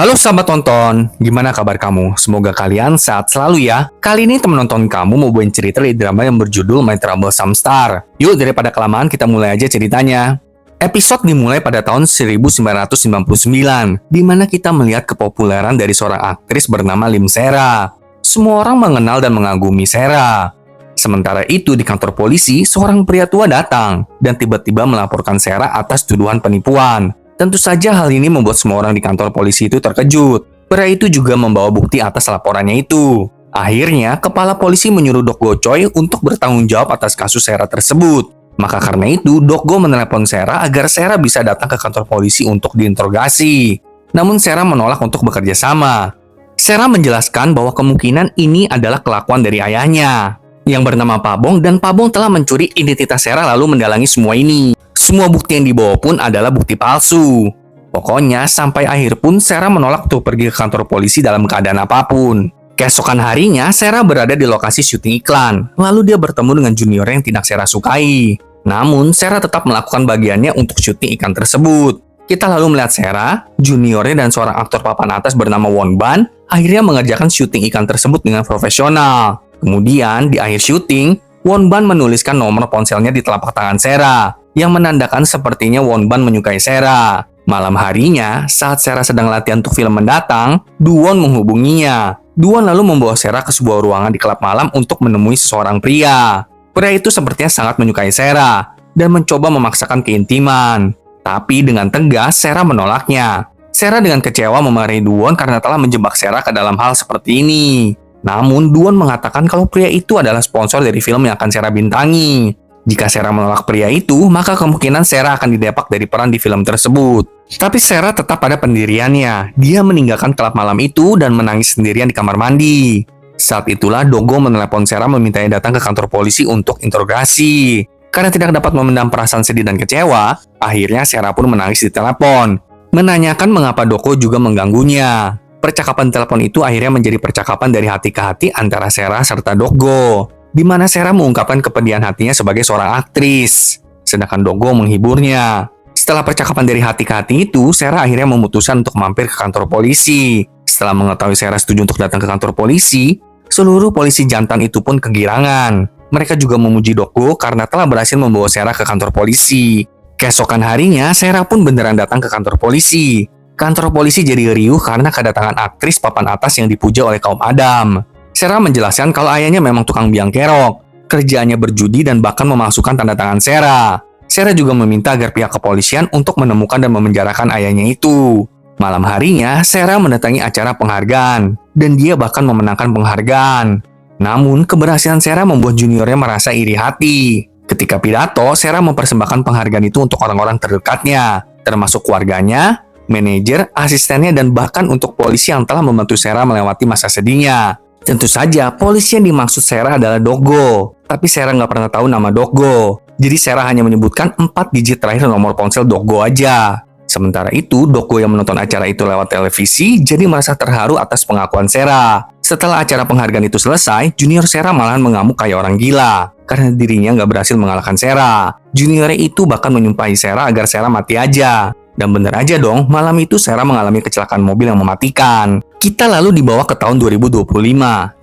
Halo sahabat tonton, gimana kabar kamu? Semoga kalian sehat selalu ya. Kali ini teman nonton kamu mau bawain cerita dari drama yang berjudul My Trouble Star. Yuk daripada kelamaan kita mulai aja ceritanya. Episode dimulai pada tahun 1999, di mana kita melihat kepopuleran dari seorang aktris bernama Lim Sera. Semua orang mengenal dan mengagumi Sera. Sementara itu di kantor polisi, seorang pria tua datang dan tiba-tiba melaporkan Sera atas tuduhan penipuan. Tentu saja hal ini membuat semua orang di kantor polisi itu terkejut. Pria itu juga membawa bukti atas laporannya itu. Akhirnya, kepala polisi menyuruh Dok Go Choi untuk bertanggung jawab atas kasus Sera tersebut. Maka karena itu, Dok Go menelepon Sera agar Sera bisa datang ke kantor polisi untuk diinterogasi. Namun Sera menolak untuk bekerja sama. Sera menjelaskan bahwa kemungkinan ini adalah kelakuan dari ayahnya, yang bernama Pak Bong, dan Pak Bong telah mencuri identitas Sera lalu mendalangi semua ini. Semua bukti yang dibawa pun adalah bukti palsu. Pokoknya, sampai akhir pun Sera menolak untuk pergi ke kantor polisi dalam keadaan apapun. Keesokan harinya, Sera berada di lokasi syuting iklan. Lalu dia bertemu dengan junior yang tidak Sera sukai. Namun, Sera tetap melakukan bagiannya untuk syuting iklan tersebut. Kita lalu melihat Sera, juniornya dan seorang aktor papan atas bernama Won Ban akhirnya mengerjakan syuting iklan tersebut dengan profesional. Kemudian, di akhir syuting, Won Ban menuliskan nomor ponselnya di telapak tangan Sera, yang menandakan sepertinya Won Ban menyukai Sera. Malam harinya, saat Sera sedang latihan untuk film mendatang, Duwon menghubunginya. Duwon lalu membawa Sera ke sebuah ruangan di klub malam untuk menemui seseorang pria. Pria itu sepertinya sangat menyukai Sera dan mencoba memaksakan keintiman. Tapi dengan tegas, Sera menolaknya. Sera dengan kecewa memarahi Duwon karena telah menjebak Sera ke dalam hal seperti ini. Namun, Duwon mengatakan kalau pria itu adalah sponsor dari film yang akan Sera bintangi. Jika Sera menolak pria itu, maka kemungkinan Sera akan didepak dari peran di film tersebut. Tapi Sera tetap pada pendiriannya. Dia meninggalkan klub malam itu dan menangis sendirian di kamar mandi. Saat itulah Dogo menelepon Sera memintanya datang ke kantor polisi untuk interogasi. Karena tidak dapat memendam perasaan sedih dan kecewa, akhirnya Sera pun menangis di telepon, menanyakan mengapa Dogo juga mengganggunya. Percakapan telepon itu akhirnya menjadi percakapan dari hati ke hati antara Sera serta Dogo, di mana Sera mengungkapkan kepedihan hatinya sebagai seorang aktris, sedangkan Dogo menghiburnya. Setelah percakapan dari hati ke hati itu, Sera akhirnya memutuskan untuk mampir ke kantor polisi. Setelah mengetahui Sera setuju untuk datang ke kantor polisi, seluruh polisi jantan itu pun kegirangan. Mereka juga memuji Dogo karena telah berhasil membawa Sera ke kantor polisi. Keesokan harinya, Sera pun beneran datang ke kantor polisi. Kantor polisi jadi riuh karena kedatangan aktris papan atas yang dipuja oleh kaum Adam. Sera menjelaskan kalau ayahnya memang tukang biang kerok, kerjaannya berjudi dan bahkan memasukkan tanda tangan Sera. Sera juga meminta agar pihak kepolisian untuk menemukan dan memenjarakan ayahnya itu. Malam harinya, Sera mendatangi acara penghargaan, dan dia bahkan memenangkan penghargaan. Namun, keberhasilan Sera membuat juniornya merasa iri hati. Ketika pidato, Sera mempersembahkan penghargaan itu untuk orang-orang terdekatnya, termasuk keluarganya, manajer, asistennya, dan bahkan untuk polisi yang telah membantu Sera melewati masa sedihnya. Tentu saja, polisi yang dimaksud Sera adalah Dogo. Tapi Sera nggak pernah tahu nama Dogo. Jadi Sera hanya menyebutkan 4 digit terakhir nomor ponsel Dogo aja. Sementara itu, Dogo yang menonton acara itu lewat televisi jadi merasa terharu atas pengakuan Sera. Setelah acara penghargaan itu selesai, junior Sera malahan mengamuk kayak orang gila karena dirinya nggak berhasil mengalahkan Sera. Juniornya itu bahkan menyumpahi Sera agar Sera mati aja. Dan bener aja dong, malam itu Sera mengalami kecelakaan mobil yang mematikan. Kita lalu dibawa ke tahun 2025,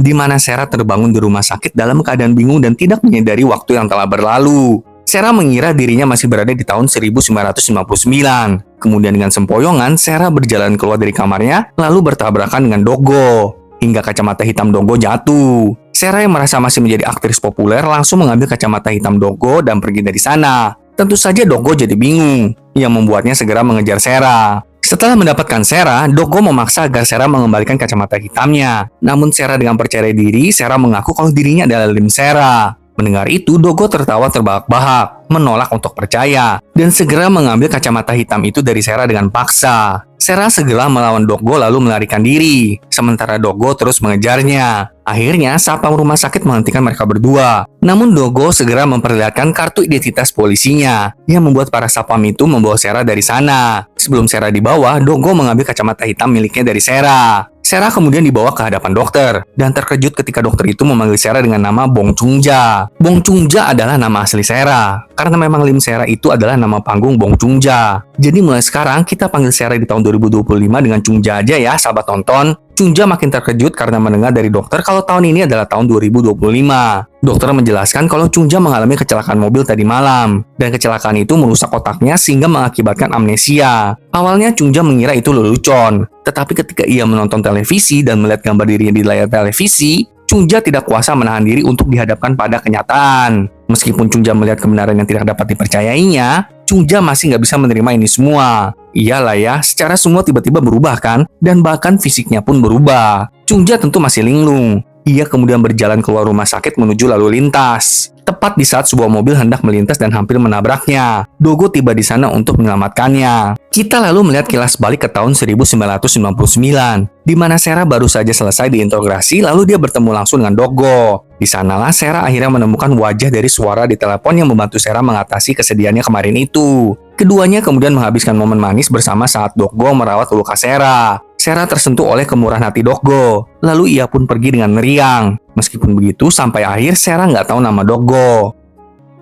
di mana Sera terbangun di rumah sakit dalam keadaan bingung dan tidak menyadari waktu yang telah berlalu. Sera mengira dirinya masih berada di tahun 1959. Kemudian dengan sempoyongan, Sera berjalan keluar dari kamarnya, lalu bertabrakan dengan Dogo, hingga kacamata hitam Dogo jatuh. Sera yang merasa masih menjadi aktris populer langsung mengambil kacamata hitam Dogo dan pergi dari sana. Tentu saja Dogo jadi bingung, yang membuatnya segera mengejar Sera. Setelah mendapatkan Sera, Dogo memaksa agar Sera mengembalikan kacamata hitamnya. Namun Sera dengan percaya diri, Sera mengaku kalau dirinya adalah Lim Sera. Mendengar itu, Dogo tertawa terbahak-bahak, menolak untuk percaya, dan segera mengambil kacamata hitam itu dari Sera dengan paksa. Sera segera melawan Dogo lalu melarikan diri, sementara Dogo terus mengejarnya. Akhirnya, satpam rumah sakit menghentikan mereka berdua. Namun Dogo segera memperlihatkan kartu identitas polisinya, yang membuat para satpam itu membawa Sera dari sana. Sebelum Sera dibawa, Dogo mengambil kacamata hitam miliknya dari Sera. Sarah kemudian dibawa ke hadapan dokter, dan terkejut ketika dokter itu memanggil Sarah dengan nama Bong Chungja. Bong Chungja adalah nama asli Sarah, karena memang Lim Sarah itu adalah nama panggung Bong Chungja. Jadi mulai sekarang kita panggil Sarah di tahun 2025 dengan Chungja aja ya, sahabat tonton. Chungja makin terkejut karena mendengar dari dokter kalau tahun ini adalah tahun 2025. Dokter menjelaskan kalau Chungja mengalami kecelakaan mobil tadi malam, dan kecelakaan itu merusak otaknya sehingga mengakibatkan amnesia. Awalnya Chungja mengira itu lelucon, tetapi ketika ia menonton televisi dan melihat gambar dirinya di layar televisi, Chungja tidak kuasa menahan diri untuk dihadapkan pada kenyataan. Meskipun Chungja melihat kebenaran yang tidak dapat dipercayainya, Chungja masih nggak bisa menerima ini semua. Iyalah ya, secara semua tiba-tiba berubah kan, dan bahkan fisiknya pun berubah. Chungja tentu masih linglung. Ia kemudian berjalan keluar rumah sakit menuju lalu lintas. Tepat di saat sebuah mobil hendak melintas dan hampir menabraknya. Dogo tiba di sana untuk menyelamatkannya. Kita lalu melihat kilas balik ke tahun 1999, di mana Sarah baru saja selesai diintegrasi lalu dia bertemu langsung dengan Dogo. Di sanalah Sarah akhirnya menemukan wajah dari suara di telepon yang membantu Sarah mengatasi kesedihannya kemarin itu. Keduanya kemudian menghabiskan momen manis bersama saat Dogo merawat luka Sarah. Sarah tersentuh oleh kemurahan hati Dogo, lalu ia pun pergi dengan meriang. Meskipun begitu, sampai akhir Sarah nggak tahu nama Dogo.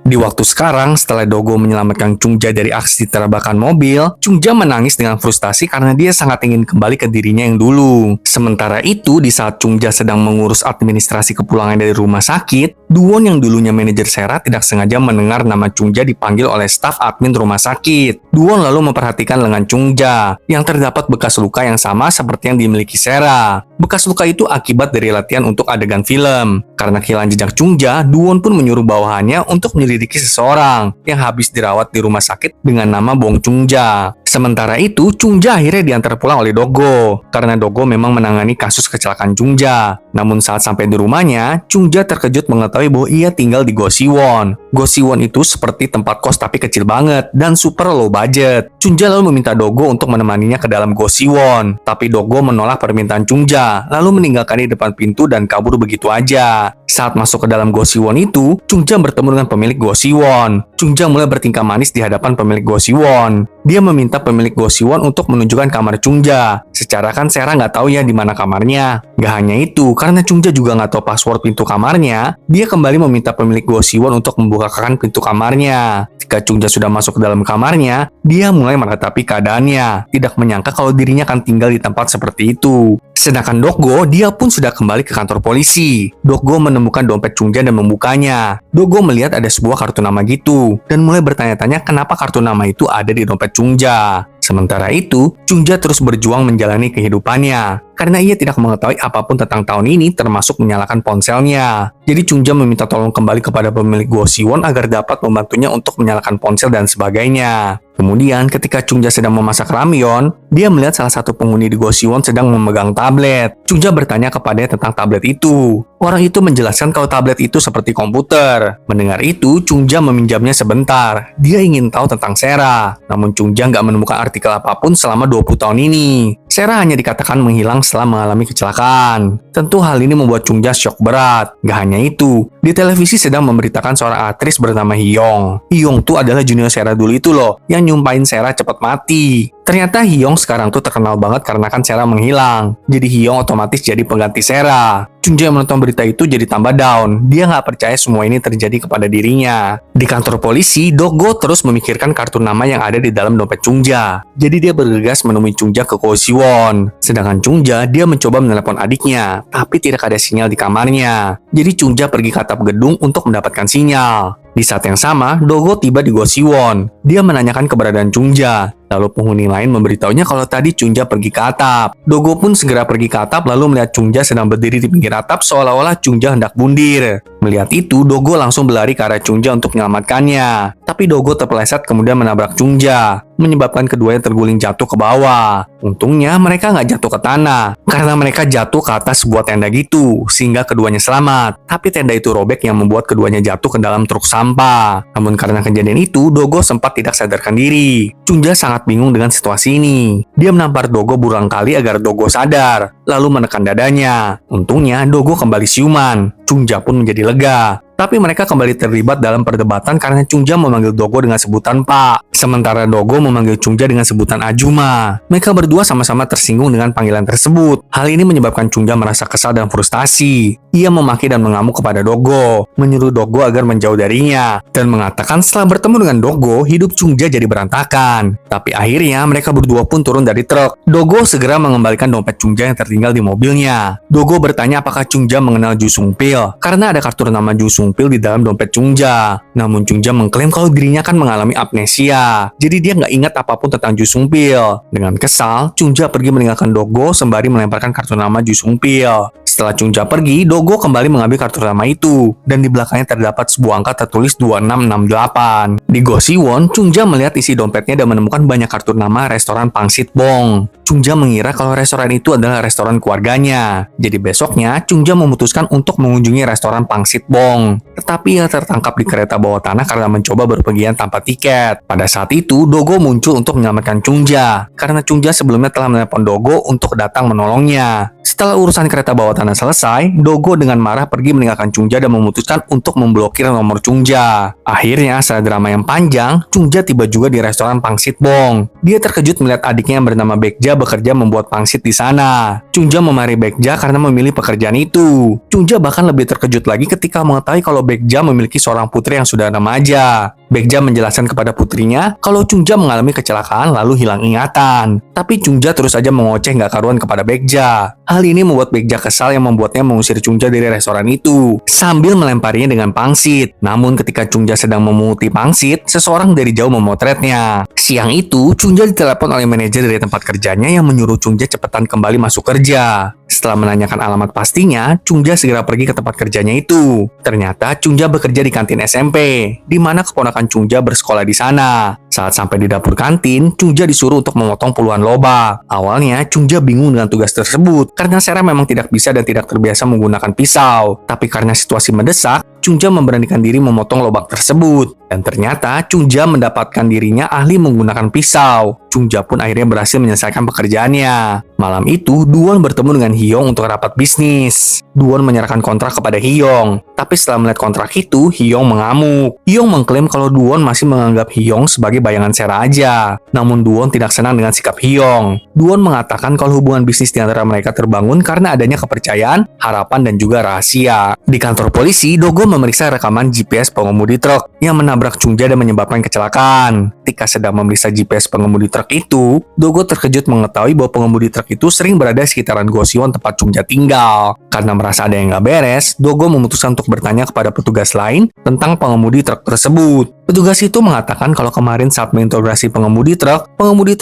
Di waktu sekarang, setelah Dogo menyelamatkan Chungja dari aksi tabrakan mobil, Chungja menangis dengan frustasi karena dia sangat ingin kembali ke dirinya yang dulu. Sementara itu, di saat Chungja sedang mengurus administrasi kepulangan dari rumah sakit, Duwon yang dulunya manajer Sarah tidak sengaja mendengar nama Chungja dipanggil oleh staf admin rumah sakit. Duwon lalu memperhatikan lengan Chungja, yang terdapat bekas luka yang sama seperti yang dimiliki Sarah. Bekas luka itu akibat dari latihan untuk adegan film. Karena kehilangan jejak Chungja, Duwon pun menyuruh bawahannya untuk menyelidiki seseorang yang habis dirawat di rumah sakit dengan nama Bong Chungja. Sementara itu, Chungja akhirnya diantar pulang oleh Dogo, karena Dogo memang menangani kasus kecelakaan Chungja. Namun saat sampai di rumahnya, Chungja terkejut mengetahui bahwa ia tinggal di Gosiwon. Gosiwon itu seperti tempat kos tapi kecil banget dan super low budget. Chungja lalu meminta Dogo untuk menemaninya ke dalam Gosiwon, tapi Dogo menolak permintaan Chungja, lalu meninggalkan di depan pintu dan kabur begitu aja. Saat masuk ke dalam Gosiwon itu, Chungja bertemu dengan pemilik Gosiwon. Chungja mulai bertingkah manis di hadapan pemilik Gosiwon. Dia meminta pemilik Gosiwon untuk menunjukkan kamar Chungja. Secara kan Sarah nggak tahu ya di mana kamarnya. Gak hanya itu, karena Chungja juga nggak tahu password pintu kamarnya, dia kembali meminta pemilik Gosiwon untuk membukakan pintu kamarnya. Ketika Chungja sudah masuk ke dalam kamarnya, dia mulai meratapi keadaannya, tidak menyangka kalau dirinya akan tinggal di tempat seperti itu. Sedangkan Dogo, dia pun sudah kembali ke kantor polisi. Dogo menemukan dompet Chungja dan membukanya. Dogo melihat ada sebuah kartu nama gitu, dan mulai bertanya-tanya kenapa kartu nama itu ada di dompet Chungja. Sementara itu, Chungja terus berjuang menjalani kehidupannya, karena ia tidak mengetahui apapun tentang tahun ini termasuk menyalakan ponselnya. Jadi Chungja meminta tolong kembali kepada pemilik Gosiwon agar dapat membantunya untuk menyalakan ponsel dan sebagainya. Kemudian ketika Chungja sedang memasak ramyeon, dia melihat salah satu penghuni di Gosiwon sedang memegang tablet. Chungja bertanya kepadanya tentang tablet itu. Orang itu menjelaskan kalau tablet itu seperti komputer. Mendengar itu, Chungja meminjamnya sebentar. Dia ingin tahu tentang Sarah. Namun Chungja nggak menemukan artikel apapun selama 20 tahun ini. Sarah hanya dikatakan menghilang setelah mengalami kecelakaan. Tentu hal ini membuat Chungja syok berat. Gak hanya itu, di televisi sedang memberitakan seorang aktris bernama Hyung. Hyung tuh adalah junior Sarah dulu itu loh, yang nyumpahin Sarah cepat mati. Ternyata Hyung sekarang tuh terkenal banget karena kan Sarah menghilang. Jadi Hyung otomatis jadi pengganti Sarah. Chungja yang menonton berita itu jadi tambah down. Dia nggak percaya semua ini terjadi kepada dirinya. Di kantor polisi, Dogo terus memikirkan kartu nama yang ada di dalam dompet Chungja. Jadi dia bergegas menemui Chungja ke Gosiwon. Sedangkan Chungja, dia mencoba menelepon adiknya, tapi tidak ada sinyal di kamarnya. Jadi Chungja pergi ke atap gedung untuk mendapatkan sinyal. Di saat yang sama, Dogo tiba di Gosiwon. Dia menanyakan keberadaan Chungja. Lalu penghuni lain memberitahunya kalau tadi Chungja pergi ke atap. Dogo pun segera pergi ke atap lalu melihat Chungja sedang berdiri di pinggir atap seolah-olah Chungja hendak bundir. Melihat itu, Dogo langsung berlari ke arah Chungja untuk menyelamatkannya. Tapi Dogo terpeleset kemudian menabrak Chungja, menyebabkan keduanya terguling jatuh ke bawah. Untungnya mereka nggak jatuh ke tanah, karena mereka jatuh ke atas sebuah tenda gitu, sehingga keduanya selamat. Tapi tenda itu robek yang membuat keduanya jatuh ke dalam truk sampah. Namun karena kejadian itu, Dogo sempat tidak sadarkan diri. Chungja sangat bingung dengan situasi ini. Dia menampar Dogo berulang kali agar Dogo sadar, lalu menekan dadanya. Untungnya Dogo kembali siuman. Chungja pun menjadi lega. Tapi mereka kembali terlibat dalam perdebatan karena Chungja memanggil Dogo dengan sebutan Pak, sementara Dogo memanggil Chungja dengan sebutan Ajuma. Mereka berdua sama-sama tersinggung dengan panggilan tersebut. Hal ini menyebabkan Chungja merasa kesal dan frustasi. Ia memaki dan mengamuk kepada Dogo, menyuruh Dogo agar menjauh darinya, dan mengatakan setelah bertemu dengan Dogo, hidup Chungja jadi berantakan. Tapi akhirnya mereka berdua pun turun dari truk. Dogo segera mengembalikan dompet Chungja yang tertinggal di mobilnya. Dogo bertanya apakah Chungja mengenal Ju Sung-pil, karena ada kartu nama Ju Sung-pil di dalam dompet Chungja. Namun Chungja mengklaim kalau dirinya kan mengalami amnesia, jadi dia nggak ingat apapun tentang Ju Sung-pil. Dengan kesal, Chungja pergi meninggalkan Dogo sembari melemparkan kartu nama Ju Sung-pil. Setelah Chungja pergi, Dogo kembali mengambil kartu nama itu, dan di belakangnya terdapat sebuah angka tertulis 2668. Di Gosiwon, Chungja melihat isi dompetnya dan menemukan banyak kartu nama restoran Pangsit Bong. Chungja mengira kalau restoran itu adalah restoran keluarganya. Jadi besoknya, Chungja memutuskan untuk mengunjungi restoran Pangsit Bong. Tetapi ia tertangkap di kereta bawah tanah karena mencoba berpergian tanpa tiket. Pada saat itu, Dogo muncul untuk menyelamatkan Chungja, karena Chungja sebelumnya telah menelepon Dogo untuk datang menolongnya. Setelah urusan kereta bawah tanah selesai, Dogo dengan marah pergi meninggalkan Chungja dan memutuskan untuk memblokir nomor Chungja. Akhirnya, setelah drama yang panjang, Chungja tiba juga di restoran Pangsit Bong. Dia terkejut melihat adiknya yang bernama Baekja bekerja membuat pangsit di sana. Chungja memarahi Baekja karena memilih pekerjaan itu. Chungja bahkan lebih terkejut lagi ketika mengetahui kalau Baekja memiliki seorang putri yang sudah remaja. Baekja menjelaskan kepada putrinya kalau Chungja mengalami kecelakaan lalu hilang ingatan. Tapi Chungja terus saja mengoceh nggak karuan kepada Baekja. Hal ini membuat Baekja kesal yang membuatnya mengusir Chungja dari restoran itu sambil melemparinya dengan pangsit. Namun ketika Chungja sedang memunguti pangsit, seseorang dari jauh memotretnya. Siang itu, Chungja ditelepon oleh manajer dari tempat kerjanya yang menyuruh Chungja cepetan kembali masuk kerja. Setelah menanyakan alamat pastinya, Chungja segera pergi ke tempat kerjanya itu. Ternyata Chungja bekerja di kantin SMP, di mana keponakan Chungja bersekolah di sana. Saat sampai di dapur kantin, Chungja disuruh untuk memotong puluhan lobak. Awalnya, Chungja bingung dengan tugas tersebut, karena Sera memang tidak bisa dan tidak terbiasa menggunakan pisau. Tapi karena situasi mendesak, Chungja memberanikan diri memotong lobak tersebut. Dan ternyata, Chungja mendapatkan dirinya ahli menggunakan pisau. Chungja pun akhirnya berhasil menyelesaikan pekerjaannya. Malam itu, Duwon bertemu dengan Hyung untuk rapat bisnis. Duwon menyerahkan kontrak kepada Hyung. Tapi setelah melihat kontrak itu, Hyung mengamuk. Hyung mengklaim kalau Duwon masih menganggap Hyung sebagai bayangan Sera aja. Namun Duwon tidak senang dengan sikap Hyung. Duwon mengatakan kalau hubungan bisnis di antara mereka terbangun karena adanya kepercayaan, harapan, dan juga rahasia. Di kantor polisi, Dogo memeriksa rekaman GPS pengemudi truk yang menabrak Chungja dan menyebabkan kecelakaan. Ketika sedang memeriksa GPS pengemudi truk itu, Dogo terkejut mengetahui bahwa pengemudi truk itu sering berada di sekitaran Gosiwon tempat Chungja tinggal. Karena merasa ada yang nggak beres, Dogo memutuskan untuk bertanya kepada petugas lain tentang pengemudi truk tersebut. Petugas itu mengatakan kalau kemarin saat menginterogasi pengemudi truk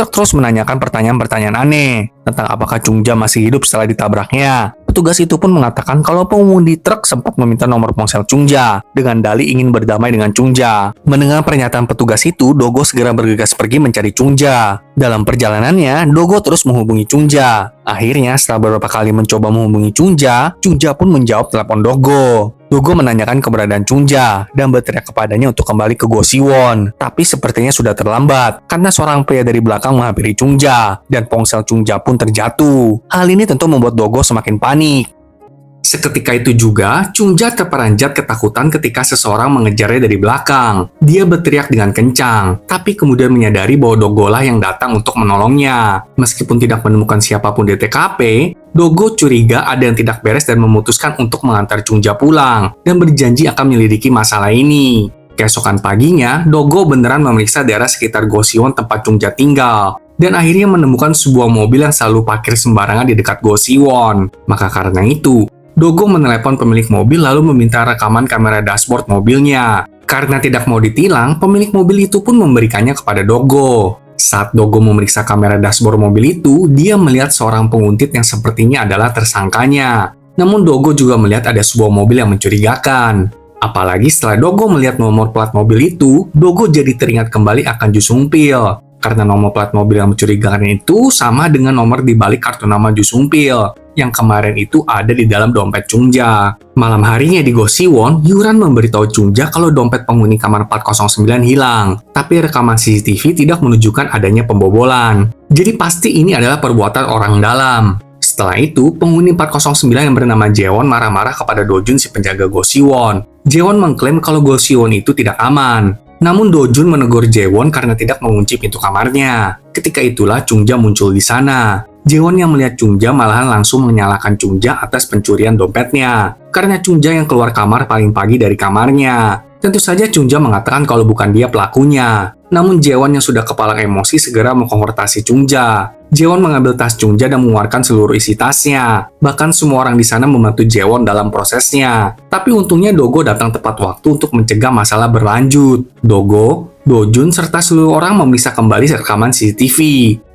terus menanyakan pertanyaan-pertanyaan aneh tentang apakah Chungja masih hidup setelah ditabraknya. Petugas itu pun mengatakan kalau pengemudi truk sempat meminta nomor ponsel Chungja dengan dalih ingin berdamai dengan Chungja. Mendengar pernyataan petugas itu, Dogo segera bergegas pergi mencari Chungja. Dalam perjalanannya, Dogo terus menghubungi Chungja. Akhirnya, setelah beberapa kali mencoba menghubungi Chungja, Chungja pun menjawab telepon Dogo. Dogo menanyakan keberadaan Chungja dan berteriak kepadanya untuk kembali ke Gosiwon. Tapi sepertinya sudah terlambat karena seorang pria dari belakang menghampiri Chungja dan ponsel Chungja pun terjatuh. Hal ini tentu membuat Dogo semakin panik. Seketika itu juga, Chungja terperanjat ketakutan ketika seseorang mengejarnya dari belakang. Dia berteriak dengan kencang, tapi kemudian menyadari bahwa Dogo lah yang datang untuk menolongnya. Meskipun tidak menemukan siapapun di TKP, Dogo curiga ada yang tidak beres dan memutuskan untuk mengantar Chungja pulang dan berjanji akan menyelidiki masalah ini. Keesokan paginya, Dogo beneran memeriksa daerah sekitar Gosiwon tempat Chungja tinggal. Dan akhirnya menemukan sebuah mobil yang selalu parkir sembarangan di dekat Gosiwon. Maka karena itu, Dogo menelepon pemilik mobil lalu meminta rekaman kamera dashboard mobilnya. Karena tidak mau ditilang, pemilik mobil itu pun memberikannya kepada Dogo. Saat Dogo memeriksa kamera dashboard mobil itu, dia melihat seorang penguntit yang sepertinya adalah tersangkanya. Namun Dogo juga melihat ada sebuah mobil yang mencurigakan. Apalagi setelah Dogo melihat nomor plat mobil itu, Dogo jadi teringat kembali akan Ju Sung-pil. Karena nomor plat mobil yang mencurigakan itu sama dengan nomor di balik kartu nama Ju Sung-pil yang kemarin itu ada di dalam dompet Chungja. Malam harinya di Gosiwon, Yuran memberitahu Chungja kalau dompet penghuni kamar 409 hilang. Tapi rekaman CCTV tidak menunjukkan adanya pembobolan. Jadi pasti ini adalah perbuatan orang dalam. Setelah itu, penghuni 409 yang bernama Jaewon marah-marah kepada Dojun si penjaga Gosiwon. Jaewon mengklaim kalau Go-siwon itu tidak aman. Namun Do-jun menegur Jaewon karena tidak mengunci pintu kamarnya. Ketika itulah Chung-ja muncul di sana. Jaewon yang melihat Chung-ja malahan langsung menyalahkan Chung-ja atas pencurian dompetnya. Karena Chung-ja yang keluar kamar paling pagi dari kamarnya. Tentu saja Chung-ja mengatakan kalau bukan dia pelakunya. Namun Jaewon yang sudah kepala emosi segera mengkonfrontasi Chung-ja. Jaewon mengambil tas Chung-ja dan mengeluarkan seluruh isi tasnya. Bahkan semua orang di sana membantu Jaewon dalam prosesnya. Tapi untungnya Dogo datang tepat waktu untuk mencegah masalah berlanjut. Dogo, Do-jun, serta seluruh orang memeriksa kembali rekaman CCTV.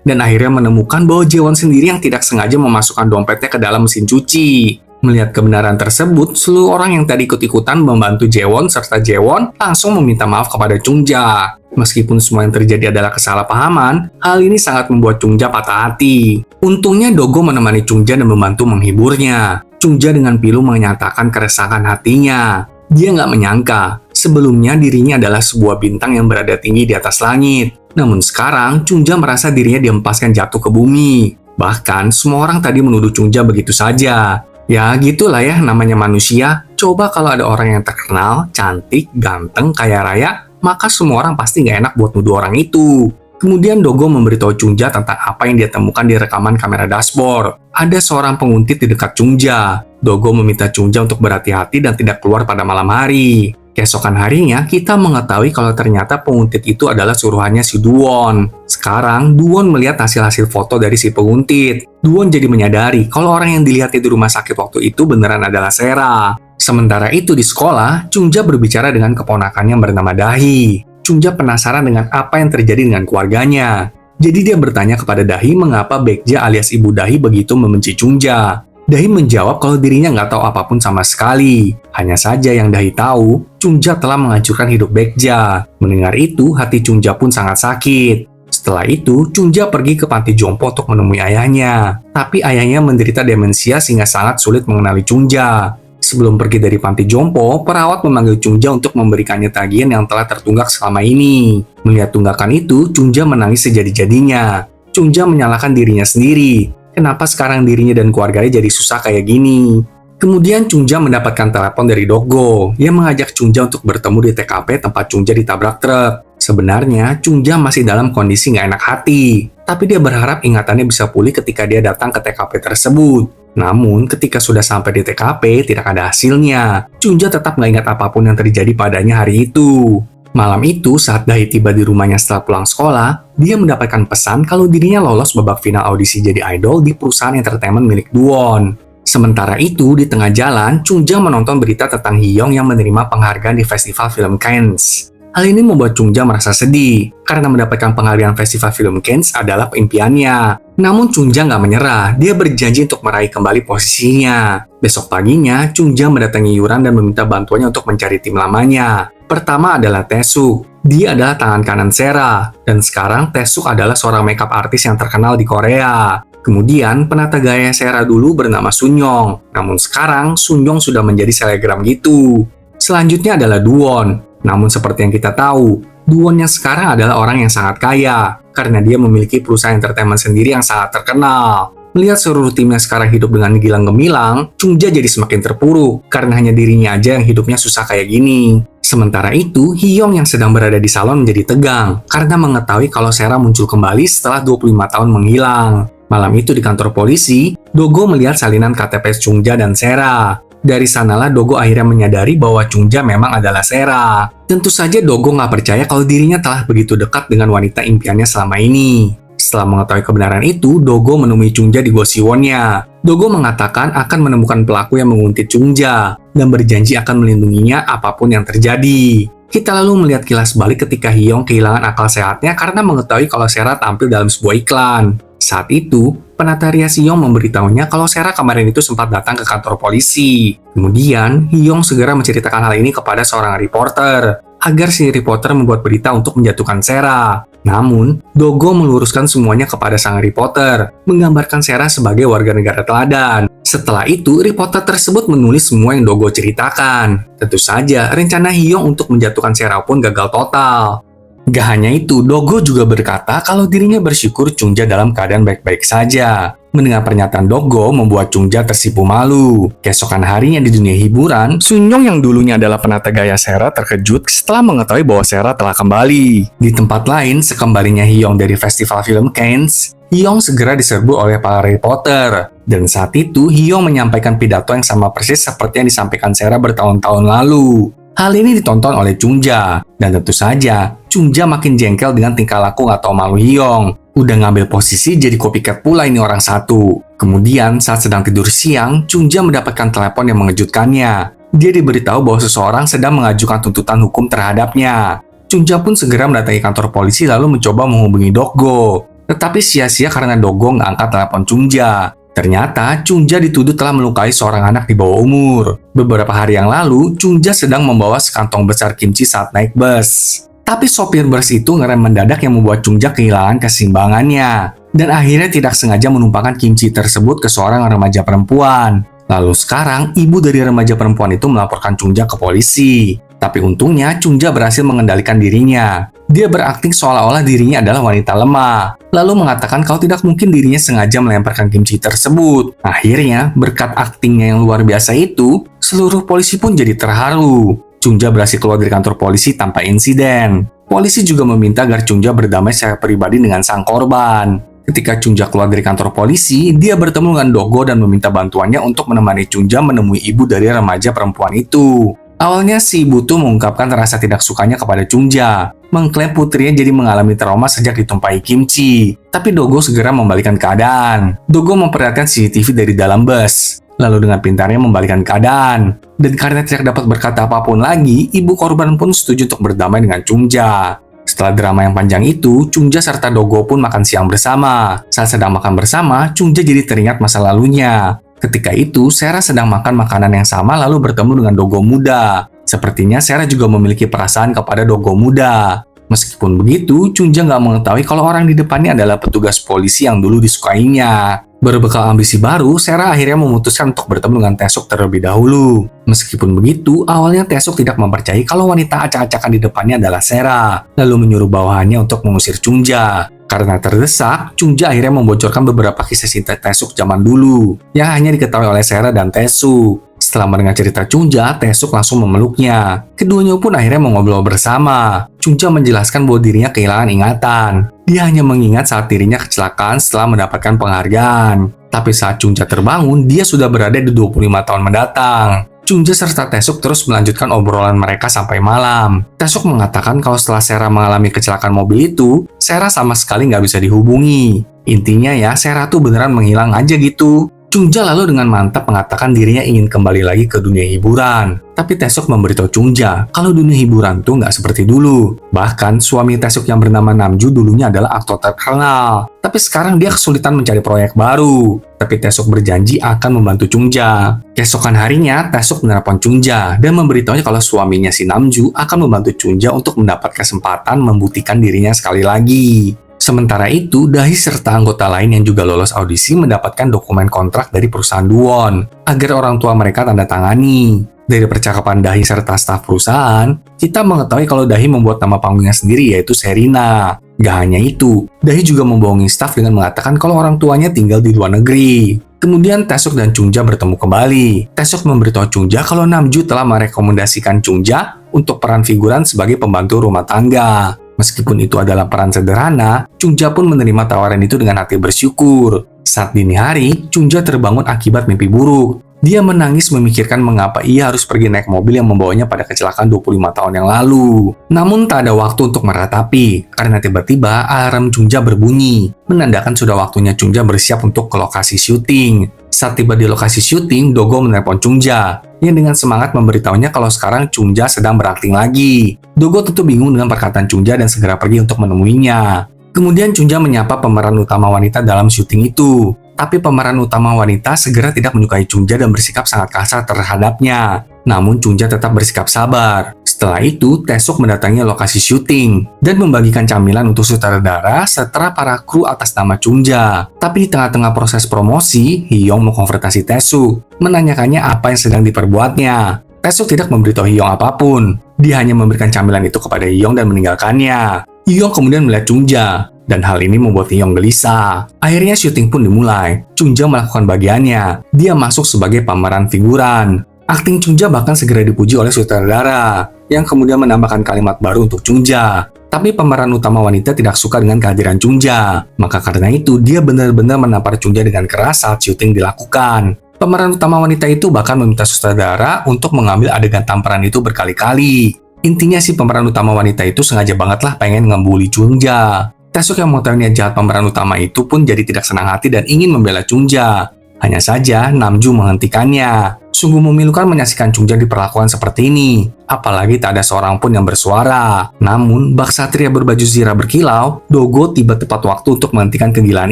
Dan akhirnya menemukan bahwa Jaewon sendiri yang tidak sengaja memasukkan dompetnya ke dalam mesin cuci. Melihat kebenaran tersebut, seluruh orang yang tadi ikut-ikutan membantu Jaewon serta Jaewon langsung meminta maaf kepada Chung-ja. Meskipun semua yang terjadi adalah kesalahpahaman, hal ini sangat membuat Chung-ja patah hati. Untungnya Dogo menemani Chung-ja dan membantu menghiburnya. Chung-ja dengan pilu menyatakan keresahan hatinya. Dia nggak menyangka, sebelumnya dirinya adalah sebuah bintang yang berada tinggi di atas langit. Namun sekarang, Chung-ja merasa dirinya dihempaskan jatuh ke bumi. Bahkan, semua orang tadi menuduh Chung-ja begitu saja. Ya gitulah ya namanya manusia. Coba kalau ada orang yang terkenal, cantik, ganteng, kaya raya, maka semua orang pasti nggak enak buat nuduh orang itu. Kemudian Dogo memberitahu Chung-ja tentang apa yang dia temukan di rekaman kamera dashboard. Ada seorang penguntit di dekat Chung-ja. Dogo meminta Chung-ja untuk berhati-hati dan tidak keluar pada malam hari. Keesokan harinya, kita mengetahui kalau ternyata penguntit itu adalah suruhannya si Duwon. Sekarang, Duwon melihat hasil-hasil foto dari si penguntit. Duwon jadi menyadari kalau orang yang dilihat di rumah sakit waktu itu beneran adalah Sera. Sementara itu di sekolah, Chung-ja berbicara dengan keponakannya bernama Dahi. Chung-ja penasaran dengan apa yang terjadi dengan keluarganya. Jadi dia bertanya kepada Dahi mengapa Baekja alias ibu Dahi begitu membenci Chung-ja. Dahi menjawab kalau dirinya nggak tahu apapun sama sekali. Hanya saja yang Dahi tahu, Chung-ja telah menghancurkan hidup Baekja. Mendengar itu, hati Chung-ja pun sangat sakit. Setelah itu, Chung-ja pergi ke panti jompo untuk menemui ayahnya. Tapi ayahnya menderita demensia sehingga sangat sulit mengenali Chung-ja. Sebelum pergi dari panti jompo, perawat memanggil Chung-ja untuk memberikannya tagihan yang telah tertunggak selama ini. Melihat tunggakan itu, Chung-ja menangis sejadi-jadinya. Chung-ja menyalahkan dirinya sendiri. Kenapa sekarang dirinya dan keluarganya jadi susah kayak gini? Kemudian Chung-ja mendapatkan telepon dari Dogo yang mengajak Chung-ja untuk bertemu di TKP tempat Chung-ja ditabrak truk. Sebenarnya Chung-ja masih dalam kondisi nggak enak hati, tapi dia berharap ingatannya bisa pulih ketika dia datang ke TKP tersebut. Namun ketika sudah sampai di TKP tidak ada hasilnya. Chung-ja tetap nggak ingat apapun yang terjadi padanya hari itu. Malam itu, saat Dahi tiba di rumahnya setelah pulang sekolah, dia mendapatkan pesan kalau dirinya lolos babak final audisi jadi idol di perusahaan entertainment milik Duwon. Sementara itu, di tengah jalan, Chung-ja menonton berita tentang Hyung yang menerima penghargaan di Festival Film Cannes. Hal ini membuat Chung-ja merasa sedih, karena mendapatkan penghargaan Festival Film Cannes adalah impiannya. Namun Chung-ja nggak menyerah, dia berjanji untuk meraih kembali posisinya. Besok paginya, Chung-ja mendatangi Yuran dan meminta bantuannya untuk mencari tim lamanya. Pertama adalah Taesuk. Dia adalah tangan kanan Sera, dan sekarang Taesuk adalah seorang makeup artis yang terkenal di Korea. Kemudian, penata gaya Sera dulu bernama Sunyong, namun sekarang Sunyong sudah menjadi selebgram gitu. Selanjutnya adalah Duwon. Namun seperti yang kita tahu, Duwon yang sekarang adalah orang yang sangat kaya, karena dia memiliki perusahaan entertainment sendiri yang sangat terkenal. Melihat seluruh timnya sekarang hidup dengan gilang gemilang, Chung-ja jadi semakin terpuruk, karena hanya dirinya aja yang hidupnya susah kayak gini. Sementara itu, Hyung yang sedang berada di salon menjadi tegang, karena mengetahui kalau Sera muncul kembali setelah 25 tahun menghilang. Malam itu di kantor polisi, Dogo melihat salinan KTP Chung-ja dan Sera. Dari sanalah Dogo akhirnya menyadari bahwa Chung-ja memang adalah Sera. Tentu saja Dogo nggak percaya kalau dirinya telah begitu dekat dengan wanita impiannya selama ini. Setelah mengetahui kebenaran itu, Dogo menemui Chung-ja di Go-siwonnya. Dogo mengatakan akan menemukan pelaku yang menguntit Chung-ja dan berjanji akan melindunginya apapun yang terjadi. Kita lalu melihat kilas balik ketika Hyung kehilangan akal sehatnya karena mengetahui kalau Sera tampil dalam sebuah iklan. Saat itu, penata rias Hyung memberitahunya kalau Sera kemarin itu sempat datang ke kantor polisi. Kemudian, Hyung segera menceritakan hal ini kepada seorang reporter, agar si reporter membuat berita untuk menjatuhkan Sera. Namun, Dogo meluruskan semuanya kepada sang reporter, menggambarkan Sera sebagai warga negara teladan. Setelah itu, reporter tersebut menulis semua yang Dogo ceritakan. Tentu saja, rencana Hyung untuk menjatuhkan Sera pun gagal total. Gak hanya itu, Dogo juga berkata kalau dirinya bersyukur Chungja dalam keadaan baik-baik saja. Mendengar pernyataan Dogo membuat Chungja tersipu malu. Keesokan harinya di dunia hiburan, Sunyong yang dulunya adalah penata gaya Sera terkejut setelah mengetahui bahwa Sera telah kembali. Di tempat lain, sekembalinya Hyung dari festival film Cannes, Hyung segera diserbu oleh para reporter. Dan saat itu, Hyung menyampaikan pidato yang sama persis seperti yang disampaikan Sera bertahun-tahun lalu. Hal ini ditonton oleh Chungja, dan tentu saja, Chungja makin jengkel dengan tingkah laku gak tau malu Hyung. Udah ngambil posisi jadi copycat pula ini orang satu. Kemudian, saat sedang tidur siang, Chungja mendapatkan telepon yang mengejutkannya. Dia diberitahu bahwa seseorang sedang mengajukan tuntutan hukum terhadapnya. Chungja pun segera mendatangi kantor polisi lalu mencoba menghubungi Dogo. Tetapi sia-sia karena Dogo nggak angkat telepon Chungja. Ternyata, Chungja dituduh telah melukai seorang anak di bawah umur. Beberapa hari yang lalu, Chungja sedang membawa sekantong besar kimchi saat naik bus. Tapi sopir bus itu ngerem mendadak yang membuat Chungja kehilangan keseimbangannya. Dan akhirnya tidak sengaja menumpahkan kimchi tersebut ke seorang remaja perempuan. Lalu sekarang, ibu dari remaja perempuan itu melaporkan Chungja ke polisi. Tapi untungnya, Chungja berhasil mengendalikan dirinya. Dia berakting seolah-olah dirinya adalah wanita lemah. Lalu mengatakan kalau tidak mungkin dirinya sengaja melemparkan kimchi tersebut. Akhirnya, berkat aktingnya yang luar biasa itu, seluruh polisi pun jadi terharu. Chungja berhasil keluar dari kantor polisi tanpa insiden. Polisi juga meminta agar Chungja berdamai secara pribadi dengan sang korban. Ketika Chungja keluar dari kantor polisi, dia bertemu dengan Dogo dan meminta bantuannya untuk menemani Chungja menemui ibu dari remaja perempuan itu. Awalnya si ibu tuh mengungkapkan rasa tidak sukanya kepada Chungja, mengklaim putrinya jadi mengalami trauma sejak ditumpahi kimchi. Tapi Dogo segera membalikan keadaan. Dogo memperlihatkan CCTV dari dalam bus, lalu dengan pintarnya membalikan keadaan. Dan karena tidak dapat berkata apapun lagi, ibu korban pun setuju untuk berdamai dengan Chungja. Setelah drama yang panjang itu, Chungja serta Dogo pun makan siang bersama. Saat sedang makan bersama, Chungja jadi teringat masa lalunya. Ketika itu, Sera sedang makan makanan yang sama lalu bertemu dengan Dogo muda. Sepertinya Sera juga memiliki perasaan kepada Dogo muda. Meskipun begitu, Chungja nggak mengetahui kalau orang di depannya adalah petugas polisi yang dulu disukainya. Berbekal ambisi baru, Sera akhirnya memutuskan untuk bertemu dengan Taesuk terlebih dahulu. Meskipun begitu, awalnya Taesuk tidak mempercayai kalau wanita acak-acakan di depannya adalah Sera, lalu menyuruh bawahannya untuk mengusir Chungja. Karena terdesak, Chungja akhirnya membocorkan beberapa kisah cinta Taesuk zaman dulu, yang hanya diketahui oleh Sera dan Taesuk. Setelah mendengar cerita Chungja, Taesuk langsung memeluknya. Keduanya pun akhirnya mengobrol bersama. Chungja menjelaskan bahwa dirinya kehilangan ingatan. Dia hanya mengingat saat dirinya kecelakaan setelah mendapatkan penghargaan. Tapi saat Chungja terbangun, dia sudah berada di 25 tahun mendatang. Chungja serta Taesuk terus melanjutkan obrolan mereka sampai malam. Taesuk mengatakan kalau setelah Sera mengalami kecelakaan mobil itu, Sera sama sekali nggak bisa dihubungi. Intinya ya, Sera tuh beneran menghilang aja gitu. Chungja lalu dengan mantap mengatakan dirinya ingin kembali lagi ke dunia hiburan. Tapi Taesuk memberitahu Chungja kalau dunia hiburan tuh nggak seperti dulu. Bahkan suami Taesuk yang bernama Namju dulunya adalah aktor terkenal. Tapi sekarang dia kesulitan mencari proyek baru. Tapi Taesuk berjanji akan membantu Chungja. Keesokan harinya, Taesuk menelepon Chungja dan memberitahunya kalau suaminya si Namju akan membantu Chungja untuk mendapat kesempatan membuktikan dirinya sekali lagi. Sementara itu, Dahi serta anggota lain yang juga lolos audisi mendapatkan dokumen kontrak dari perusahaan Duwon agar orang tua mereka tanda tangani. Dari percakapan Dahi serta staf perusahaan, kita mengetahui kalau Dahi membuat nama panggungnya sendiri yaitu Serina. Gak hanya itu, Dahi juga membohongi staf dengan mengatakan kalau orang tuanya tinggal di luar negeri. Kemudian Taesuk dan Chungja bertemu kembali. Taesuk memberitahu Chungja kalau Namju telah merekomendasikan Chungja untuk peran figuran sebagai pembantu rumah tangga. Meskipun itu adalah peran sederhana, Chungja pun menerima tawaran itu dengan hati bersyukur. Saat dini hari, Chungja terbangun akibat mimpi buruk. Dia menangis memikirkan mengapa ia harus pergi naik mobil yang membawanya pada kecelakaan 25 tahun yang lalu. Namun tak ada waktu untuk meratapi, karena tiba-tiba alarm Chungja berbunyi, menandakan sudah waktunya Chungja bersiap untuk ke lokasi syuting. Saat tiba di lokasi syuting, Dogo menelepon Chungja, yang dengan semangat memberitahunya kalau sekarang Chungja sedang berakting lagi. Dogo tentu bingung dengan perkataan Chungja dan segera pergi untuk menemuinya. Kemudian Chungja menyapa pemeran utama wanita dalam syuting itu. Tapi pemeran utama wanita segera tidak menyukai Chungja dan bersikap sangat kasar terhadapnya. Namun Chungja tetap bersikap sabar. Setelah itu, Taesuk mendatangi lokasi syuting dan membagikan camilan untuk sutradara serta para kru atas nama Chungja. Tapi di tengah-tengah proses promosi, Hyung mengkonfrontasi Taesuk, menanyakannya apa yang sedang diperbuatnya. Taesuk tidak memberitahu Hyung apapun. Dia hanya memberikan camilan itu kepada Hyung dan meninggalkannya. Hyung kemudian melihat Chungja, dan hal ini membuat Hyung gelisah. Akhirnya syuting pun dimulai. Chungja melakukan bagiannya. Dia masuk sebagai pemeran figuran. Akting Chungja bahkan segera dipuji oleh sutradara, yang kemudian menambahkan kalimat baru untuk Chungja. Tapi pemeran utama wanita tidak suka dengan kehadiran Chungja. Maka karena itu, dia benar-benar menampar Chungja dengan keras saat syuting dilakukan. Pemeran utama wanita itu bahkan meminta sutradara untuk mengambil adegan tamparan itu berkali-kali. Intinya sih pemeran utama wanita itu sengaja banget lah pengen ngebully Chungja. Taesuk yang motornya jahat pemeran utama itu pun jadi tidak senang hati dan ingin membela Chungja. Hanya saja Namju menghentikannya. Sungguh memilukan menyaksikan Chungja diperlakukan seperti ini. Apalagi tak ada seorang pun yang bersuara. Namun, bak satria berbaju zirah berkilau, Dogo tiba tepat waktu untuk menghentikan kegilaan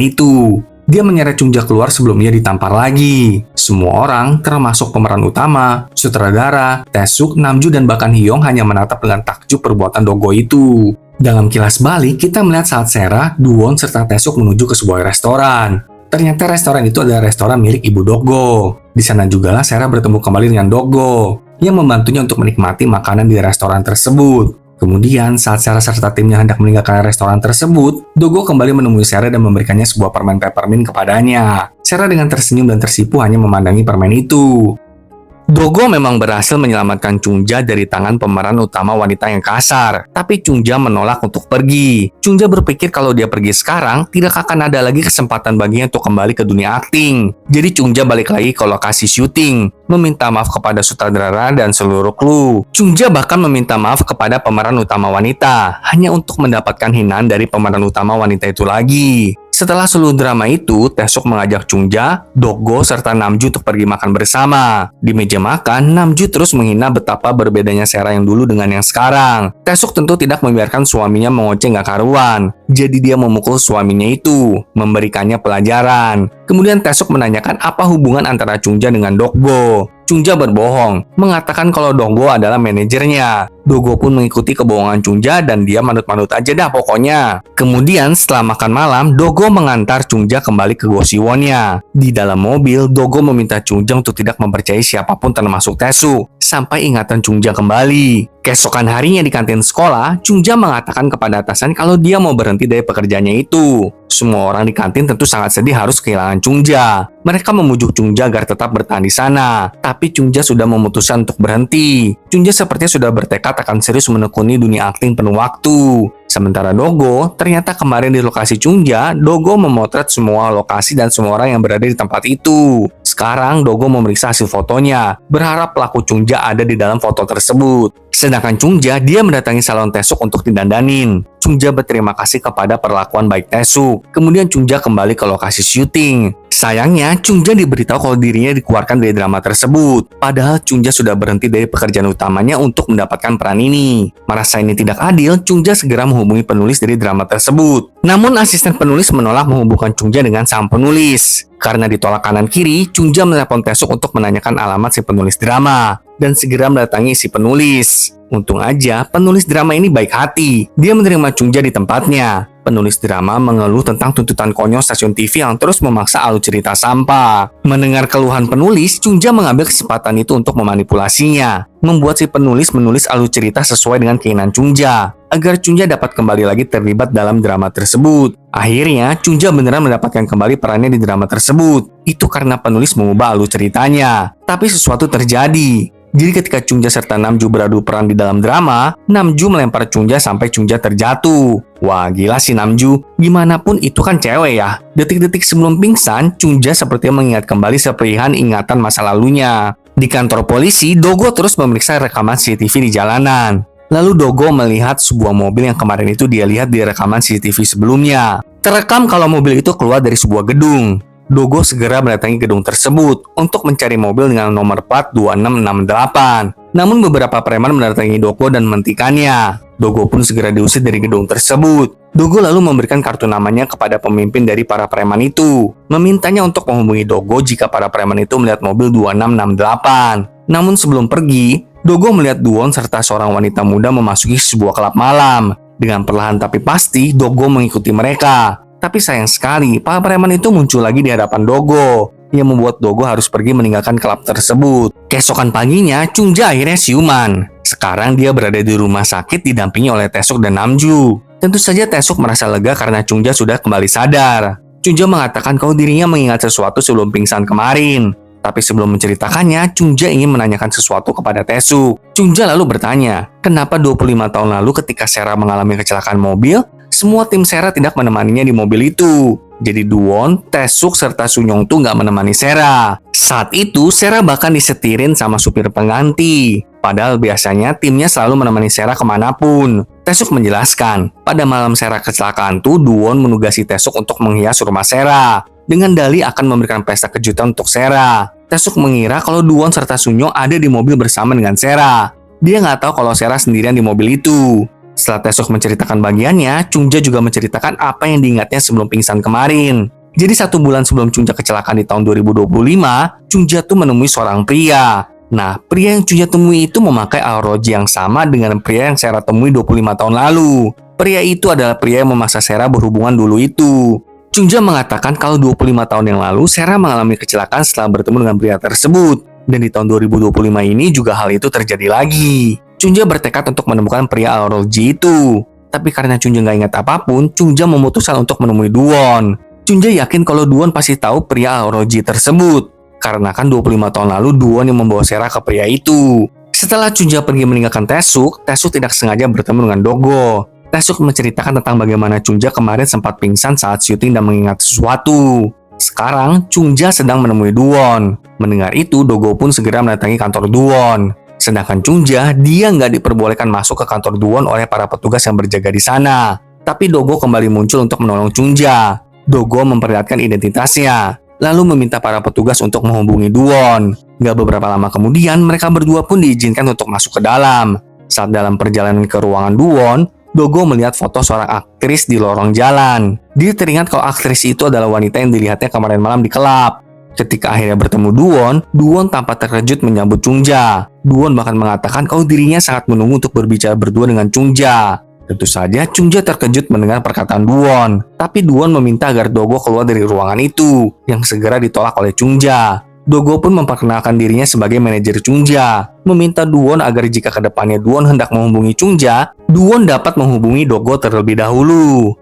itu. Dia menyeret Chungja keluar sebelum ia ditampar lagi. Semua orang, termasuk pemeran utama, sutradara, Taesuk, Namju, dan bahkan Hyung hanya menatap dengan takjub perbuatan Dogo itu. Dalam kilas balik, kita melihat saat Sera, Duwon, serta Taesuk menuju ke sebuah restoran. Ternyata restoran itu adalah restoran milik Ibu Dogo. Di sana jugalah Sera bertemu kembali dengan Dogo, yang membantunya untuk menikmati makanan di restoran tersebut. Kemudian, saat Sera serta timnya hendak meninggalkan restoran tersebut, Dogo kembali menemui Sera dan memberikannya sebuah permen peppermint kepadanya. Sera dengan tersenyum dan tersipu hanya memandangi permen itu. Dogo memang berhasil menyelamatkan Chungja dari tangan pemeran utama wanita yang kasar, tapi Chungja menolak untuk pergi. Chungja berpikir kalau dia pergi sekarang, tidak akan ada lagi kesempatan baginya untuk kembali ke dunia akting. Jadi Chungja balik lagi ke lokasi syuting, meminta maaf kepada sutradara dan seluruh kru. Chungja bahkan meminta maaf kepada pemeran utama wanita, hanya untuk mendapatkan hinaan dari pemeran utama wanita itu lagi. Setelah seluruh drama itu, Taesuk mengajak Chungja, Dogo, serta Namju untuk pergi makan bersama. Di meja makan, Namju terus menghina betapa berbedanya Sera yang dulu dengan yang sekarang. Taesuk tentu tidak membiarkan suaminya mengoceh gak karuan. Jadi dia memukul suaminya itu, memberikannya pelajaran. Kemudian Taesuk menanyakan apa hubungan antara Chungja dengan Dogo. Chungja berbohong, mengatakan kalau Dogo adalah manajernya. Dogo pun mengikuti kebohongan Chungja dan dia manut-manut aja dah pokoknya. Kemudian setelah makan malam, Dogo mengantar Chungja kembali ke Goshiwon-nya. Di dalam mobil, Dogo meminta Chungja untuk tidak mempercayai siapapun termasuk Taesuk, sampai ingatan Chungja kembali. Keesokan harinya di kantin sekolah, Chungja mengatakan kepada atasan kalau dia mau berhenti dari pekerjaannya itu. Semua orang di kantin tentu sangat sedih harus kehilangan Chungja. Mereka memujuk Chungja agar tetap bertahan di sana, tapi Chungja sudah memutuskan untuk berhenti. Chungja sepertinya sudah bertekad akan serius menekuni dunia akting penuh waktu. Sementara Dogo, ternyata kemarin di lokasi Chungja, Dogo memotret semua lokasi dan semua orang yang berada di tempat itu. Sekarang Dogo memeriksa hasil fotonya, berharap pelaku Chungja ada di dalam foto tersebut. Sedangkan Chungja, dia mendatangi salon Taesuk untuk didandanin. Chungja berterima kasih kepada perlakuan baik Taesuk. Kemudian Chungja kembali ke lokasi syuting. Sayangnya, Chungja diberitahu kalau dirinya dikeluarkan dari drama tersebut. Padahal Chungja sudah berhenti dari pekerjaan utamanya untuk mendapatkan peran ini. Merasa ini tidak adil, Chungja segera menghubungi penulis dari drama tersebut. Namun asisten penulis menolak menghubungkan Chungja dengan sang penulis. Karena ditolak kanan kiri, Chungja menelepon Taesuk untuk menanyakan alamat si penulis drama dan segera mendatangi si penulis. Untung aja, penulis drama ini baik hati. Dia menerima Chungja di tempatnya. Penulis drama mengeluh tentang tuntutan konyol stasiun TV yang terus memaksa alur cerita sampah. Mendengar keluhan penulis, Chungja mengambil kesempatan itu untuk memanipulasinya, membuat si penulis menulis alur cerita sesuai dengan keinginan Chungja, agar Chungja dapat kembali lagi terlibat dalam drama tersebut. Akhirnya, Chungja beneran mendapatkan kembali perannya di drama tersebut. Itu karena penulis mengubah alur ceritanya. Tapi sesuatu terjadi. Jadi ketika Chungja serta Namju beradu peran di dalam drama, Namju melempar Chungja sampai Chungja terjatuh. Wah, gila si Namju. Gimana pun itu kan cewek ya. Detik-detik sebelum pingsan, Chungja sepertinya mengingat kembali seperihan ingatan masa lalunya. Di kantor polisi, Dogo terus memeriksa rekaman CCTV di jalanan. Lalu Dogo melihat sebuah mobil yang kemarin itu dia lihat di rekaman CCTV sebelumnya. Terekam kalau mobil itu keluar dari sebuah gedung. Dogo segera mendatangi gedung tersebut untuk mencari mobil dengan nomor plat 2668. Namun beberapa preman mendatangi Dogo dan menghentikannya. Dogo pun segera diusir dari gedung tersebut. Dogo lalu memberikan kartu namanya kepada pemimpin dari para preman itu, memintanya untuk menghubungi Dogo jika para preman itu melihat mobil 2668. Namun sebelum pergi, Dogo melihat Duwon serta seorang wanita muda memasuki sebuah klub malam. Dengan perlahan tapi pasti, Dogo mengikuti mereka. Tapi sayang sekali, para preman itu muncul lagi di hadapan Dogo, yang membuat Dogo harus pergi meninggalkan klub tersebut. Keesokan paginya, Chungja akhirnya siuman. Sekarang dia berada di rumah sakit didampingi oleh Taesuk dan Namju. Tentu saja Taesuk merasa lega karena Chungja sudah kembali sadar. Chungja mengatakan kalau dirinya mengingat sesuatu sebelum pingsan kemarin. Tapi sebelum menceritakannya, Chungja ingin menanyakan sesuatu kepada Taesuk. Chungja lalu bertanya, kenapa 25 tahun lalu ketika Sera mengalami kecelakaan mobil, semua tim Sera tidak menemaninya di mobil itu. Jadi Duwon, Taesuk, serta Sunyong tuh nggak menemani Sera. Saat itu, Sera bahkan disetirin sama supir pengganti. Padahal biasanya timnya selalu menemani Sera kemanapun. Taesuk menjelaskan, pada malam Sera kecelakaan tuh Duwon menugasi Taesuk untuk menghias rumah Sera. Dengan dalih akan memberikan pesta kejutan untuk Sera. Taesuk mengira kalau Duwon serta Sunyong ada di mobil bersama dengan Sera. Dia nggak tahu kalau Sera sendirian di mobil itu. Setelah Taesuk menceritakan bagiannya, Chungja juga menceritakan apa yang diingatnya sebelum pingsan kemarin. Jadi 1 bulan sebelum Chungja kecelakaan di tahun 2025, Chungja tuh menemui seorang pria. Nah, pria yang Chungja temui itu memakai aoroji yang sama dengan pria yang Sera temui 25 tahun lalu. Pria itu adalah pria yang memaksa Sera berhubungan dulu itu. Chungja mengatakan kalau 25 tahun yang lalu Sera mengalami kecelakaan setelah bertemu dengan pria tersebut. Dan di tahun 2025 ini juga hal itu terjadi lagi. Chungja bertekad untuk menemukan pria aoroji itu. Tapi karena Chungja nggak ingat apapun, Chungja memutuskan untuk menemui Duwon. Chungja yakin kalau Duwon pasti tahu pria aoroji tersebut. Karena kan 25 tahun lalu Duwon yang membawa Sera ke pria itu. Setelah Chungja pergi meninggalkan Taesuk, Taesuk tidak sengaja bertemu dengan Dogo. Taesuk menceritakan tentang bagaimana Chungja kemarin sempat pingsan saat syuting dan mengingat sesuatu. Sekarang, Chungja sedang menemui Duwon. Mendengar itu, Dogo pun segera mendatangi kantor Duwon. Sedangkan Chungja, dia nggak diperbolehkan masuk ke kantor Duwon oleh para petugas yang berjaga di sana. Tapi Dogo kembali muncul untuk menolong Chungja. Dogo memperlihatkan identitasnya, lalu meminta para petugas untuk menghubungi Duwon. Nggak beberapa lama kemudian, mereka berdua pun diizinkan untuk masuk ke dalam. Saat dalam perjalanan ke ruangan Duwon, Dogo melihat foto seorang aktris di lorong jalan. Dia teringat kalau aktris itu adalah wanita yang dilihatnya kemarin malam di klub. Ketika akhirnya bertemu Duwon, Duwon tampak terkejut menyambut Chungja. Duwon bahkan mengatakan kalau dirinya sangat menunggu untuk berbicara berdua dengan Chungja. Tentu saja Chungja terkejut mendengar perkataan Duwon. Tapi Duwon meminta agar Dogo keluar dari ruangan itu, yang segera ditolak oleh Chungja. Dogo pun memperkenalkan dirinya sebagai manajer Chungja, meminta Duwon agar jika kedepannya Duwon hendak menghubungi Chungja, Duwon dapat menghubungi Dogo terlebih dahulu.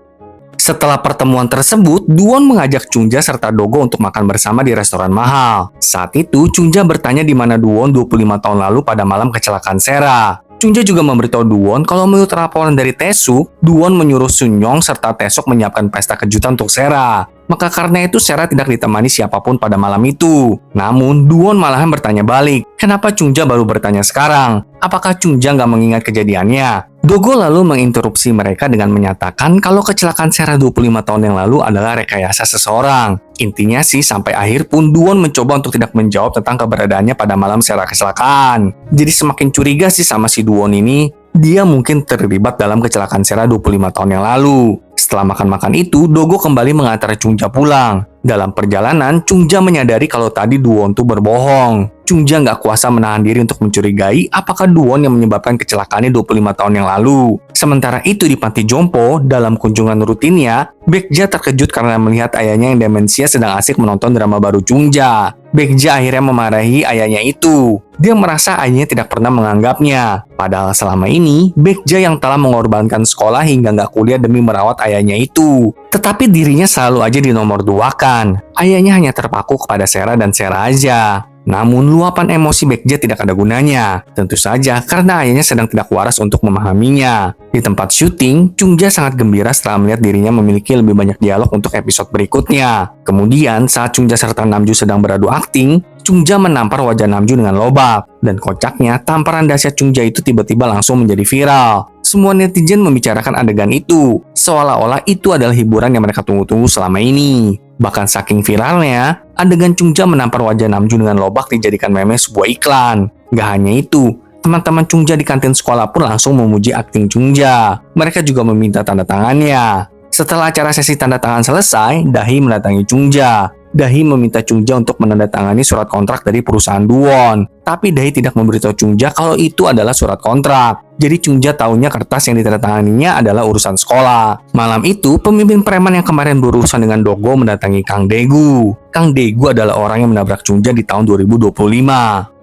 Setelah pertemuan tersebut, Duwon mengajak Chungja serta Dogo untuk makan bersama di restoran mahal. Saat itu, Chungja bertanya di mana Duwon 25 tahun lalu pada malam kecelakaan Sera. Chungja juga memberitahu Duwon kalau menurut laporan dari Taesuk, Duwon menyuruh Sunyong serta Taesuk menyiapkan pesta kejutan untuk Sera. Maka karena itu Sera tidak ditemani siapapun pada malam itu. Namun, Duwon malahan bertanya balik, kenapa Chungja baru bertanya sekarang? Apakah Chungja nggak mengingat kejadiannya? Dogo lalu menginterupsi mereka dengan menyatakan kalau kecelakaan Sera 25 tahun yang lalu adalah rekayasa seseorang. Intinya sih sampai akhir pun Duwon mencoba untuk tidak menjawab tentang keberadaannya pada malam Sera kecelakaan. Jadi semakin curiga sih sama si Duwon ini. Dia mungkin terlibat dalam kecelakaan Sera 25 tahun yang lalu. Setelah makan-makan itu, Dogo kembali mengantar Chungja pulang. Dalam perjalanan, Chungja menyadari kalau tadi Duwon tuh berbohong. Chungja nggak kuasa menahan diri untuk mencurigai apakah Duwon yang menyebabkan kecelakaannya 25 tahun yang lalu. Sementara itu di panti jompo, dalam kunjungan rutinnya, Baekja terkejut karena melihat ayahnya yang demensia sedang asik menonton drama baru Chungja. Baekja akhirnya memarahi ayahnya itu. Dia merasa ayahnya tidak pernah menganggapnya. Padahal selama ini, Baekja yang telah mengorbankan sekolah hingga nggak kuliah demi merawat ayahnya itu. Tetapi dirinya selalu aja dinomor duakan. Ayahnya hanya terpaku kepada Sera dan Sera aja. Namun luapan emosi Baekja tidak ada gunanya. Tentu saja karena ayahnya sedang tidak waras untuk memahaminya. Di tempat syuting, Chungja sangat gembira setelah melihat dirinya memiliki lebih banyak dialog untuk episode berikutnya. Kemudian saat Chungja serta Namju sedang beradu akting, Chungja menampar wajah Namju dengan lobak. Dan kocaknya, tamparan dahsyat Chungja itu tiba-tiba langsung menjadi viral. Semua netizen membicarakan adegan itu, seolah-olah itu adalah hiburan yang mereka tunggu-tunggu selama ini. Bahkan saking viralnya, adegan Chungja menampar wajah Namju dengan lobak dijadikan meme sebuah iklan. Gak hanya itu, teman-teman Chungja di kantin sekolah pun langsung memuji akting Chungja. Mereka juga meminta tanda tangannya. Setelah acara sesi tanda tangan selesai, Dahi mendatangi Chungja. Dahi meminta Chungja untuk menandatangani surat kontrak dari perusahaan Duwon. Tapi Dahi tidak memberitahu Chungja kalau itu adalah surat kontrak. Jadi Chungja tahunya kertas yang ditandatanganinya adalah urusan sekolah. Malam itu, pemimpin preman yang kemarin berurusan dengan Dogo mendatangi Kang Daegu. Kang Daegu adalah orang yang menabrak Chungja di tahun 2025.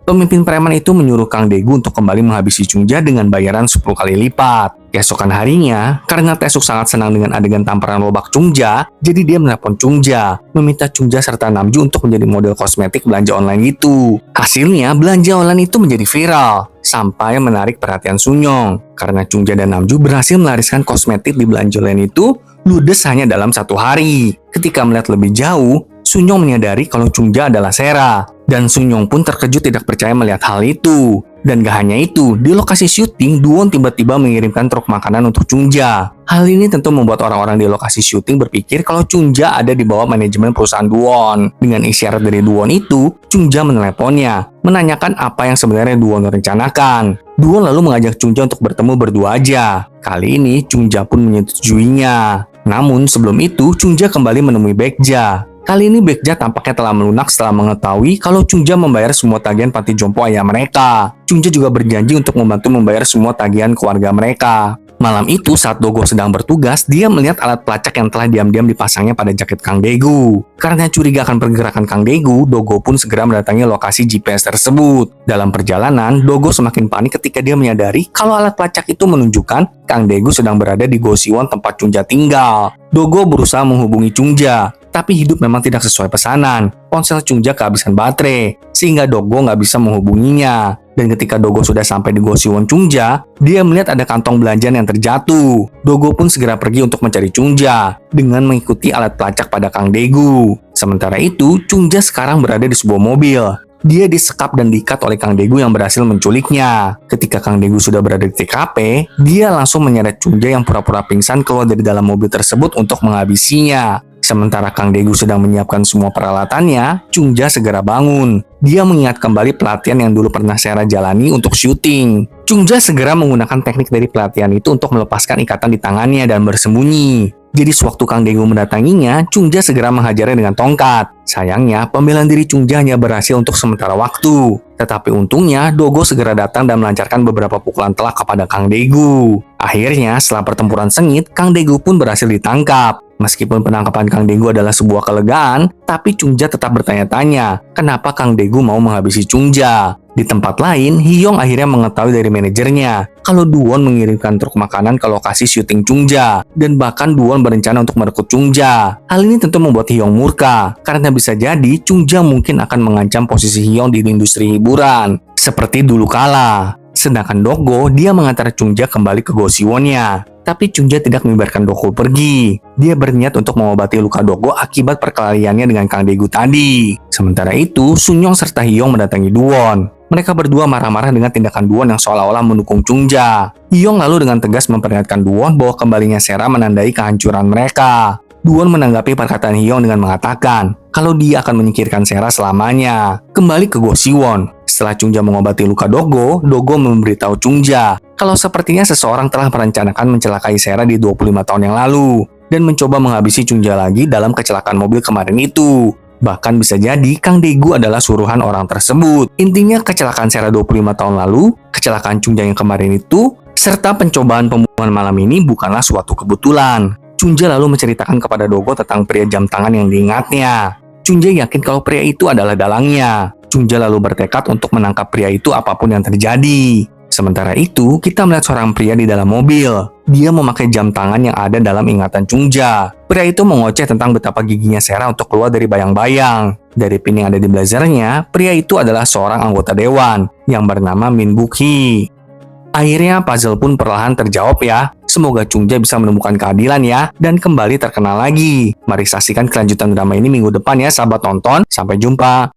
Pemimpin preman itu menyuruh Kang Daegu untuk kembali menghabisi Chungja dengan bayaran 10 kali lipat. Keesokan harinya, karena Taesuk sangat senang dengan adegan tamparan lobak Chungja, jadi dia menelpon Chungja, meminta Chungja serta Namju untuk menjadi model kosmetik belanja online itu. Hasilnya, belanja online itu menjadi viral, sampai menarik perhatian Sunyong. Karena Chungja dan Namju berhasil melariskan kosmetik di belanja online itu, ludes hanya dalam 1 hari. Ketika melihat lebih jauh, Sunyong menyadari kalau Chungja adalah Sera, dan Sunyong pun terkejut tidak percaya melihat hal itu. Dan gak hanya itu, di lokasi syuting, Duwon tiba-tiba mengirimkan truk makanan untuk Chungja. Hal ini tentu membuat orang-orang di lokasi syuting berpikir kalau Chungja ada di bawah manajemen perusahaan Duwon. Dengan isyarat dari Duwon itu, Chungja meneleponnya, menanyakan apa yang sebenarnya Duwon rencanakan. Duwon lalu mengajak Chungja untuk bertemu berdua aja. Kali ini, Chungja pun menyetujuinya. Namun sebelum itu, Chungja kembali menemui Baekja. Kali ini Baekja tampaknya telah melunak setelah mengetahui kalau Chungja membayar semua tagihan panti jompo ayah mereka. Chungja juga berjanji untuk membantu membayar semua tagihan keluarga mereka. Malam itu saat Dogo sedang bertugas, dia melihat alat pelacak yang telah diam-diam dipasangnya pada jaket Kang Daegu. Karena curiga akan pergerakan Kang Daegu, Dogo pun segera mendatangi lokasi GPS tersebut. Dalam perjalanan, Dogo semakin panik ketika dia menyadari kalau alat pelacak itu menunjukkan Kang Daegu sedang berada di Gosiwon tempat Chungja tinggal. Dogo berusaha menghubungi Chungja, tapi hidup memang tidak sesuai pesanan. Ponsel Chungja kehabisan baterai, sehingga Dogo nggak bisa menghubunginya. Dan ketika Dogo sudah sampai di Gosiwon Chungja, dia melihat ada kantong belanjaan yang terjatuh. Dogo pun segera pergi untuk mencari Chungja, dengan mengikuti alat pelacak pada Kang Daegu. Sementara itu, Chungja sekarang berada di sebuah mobil. Dia disekap dan diikat oleh Kang Daegu yang berhasil menculiknya. Ketika Kang Daegu sudah berada di TKP, dia langsung menyeret Chungja yang pura-pura pingsan keluar dari dalam mobil tersebut untuk menghabisinya. Sementara Kang Daegu sedang menyiapkan semua peralatannya, Chungja segera bangun. Dia mengingat kembali pelatihan yang dulu pernah Sera jalani untuk syuting. Chungja segera menggunakan teknik dari pelatihan itu untuk melepaskan ikatan di tangannya dan bersembunyi. Jadi sewaktu Kang Daegu mendatanginya, Chungja segera menghajarnya dengan tongkat. Sayangnya, pembelaan diri Chungja hanya berhasil untuk sementara waktu. Tetapi untungnya, Dogo segera datang dan melancarkan beberapa pukulan telak kepada Kang Daegu. Akhirnya, setelah pertempuran sengit, Kang Daegu pun berhasil ditangkap. Meskipun penangkapan Kang Daegu adalah sebuah kelegaan, tapi Chungja tetap bertanya-tanya, kenapa Kang Daegu mau menghabisi Chungja. Di tempat lain, Hyong akhirnya mengetahui dari manajernya kalau Duwon mengirimkan truk makanan ke lokasi syuting Chungja, dan bahkan Duwon berencana untuk merekrut Chungja. Hal ini tentu membuat Hyong murka, karena bisa jadi Chungja mungkin akan mengancam posisi Hyong di industri hiburan, seperti dulu kala. Sedangkan Dogo, dia mengantar Chungja kembali ke Gosiwonnya. Tapi Chungja tidak membiarkan Dogo pergi. Dia berniat untuk mengobati luka Dogo akibat perkelahiannya dengan Kang Daegu tadi. Sementara itu, Sunyong serta Hyong mendatangi Duwon. Mereka berdua marah-marah dengan tindakan Duwon yang seolah-olah mendukung Chungja. Hyong lalu dengan tegas memperingatkan Duwon bahwa kembalinya Sera menandai kehancuran mereka. Duwon menanggapi perkataan Hyong dengan mengatakan kalau dia akan menyingkirkan Sera selamanya. Kembali ke Gosiwon. Setelah Chungja mengobati luka Dogo, Dogo memberitahu Chungja kalau sepertinya seseorang telah merencanakan mencelakai Sera di 25 tahun yang lalu dan mencoba menghabisi Chungja lagi dalam kecelakaan mobil kemarin itu. Bahkan bisa jadi Kang Daegu adalah suruhan orang tersebut. Intinya kecelakaan Sera 25 tahun lalu, kecelakaan Chungja yang kemarin itu, serta pencobaan pembunuhan malam ini bukanlah suatu kebetulan. Chungja lalu menceritakan kepada Dogo tentang pria jam tangan yang diingatnya. Chungja yakin kalau pria itu adalah dalangnya. Chungja lalu bertekad untuk menangkap pria itu apapun yang terjadi. Sementara itu, kita melihat seorang pria di dalam mobil. Dia memakai jam tangan yang ada dalam ingatan Chungja. Pria itu mengoceh tentang betapa giginya Sera untuk keluar dari bayang-bayang. Dari pin yang ada di blazernya, pria itu adalah seorang anggota dewan yang bernama Min Buk-hee. Akhirnya puzzle pun perlahan terjawab ya. Semoga Chungja bisa menemukan keadilan ya, dan kembali terkenal lagi. Mari saksikan kelanjutan drama ini minggu depan ya sahabat nonton. Sampai jumpa.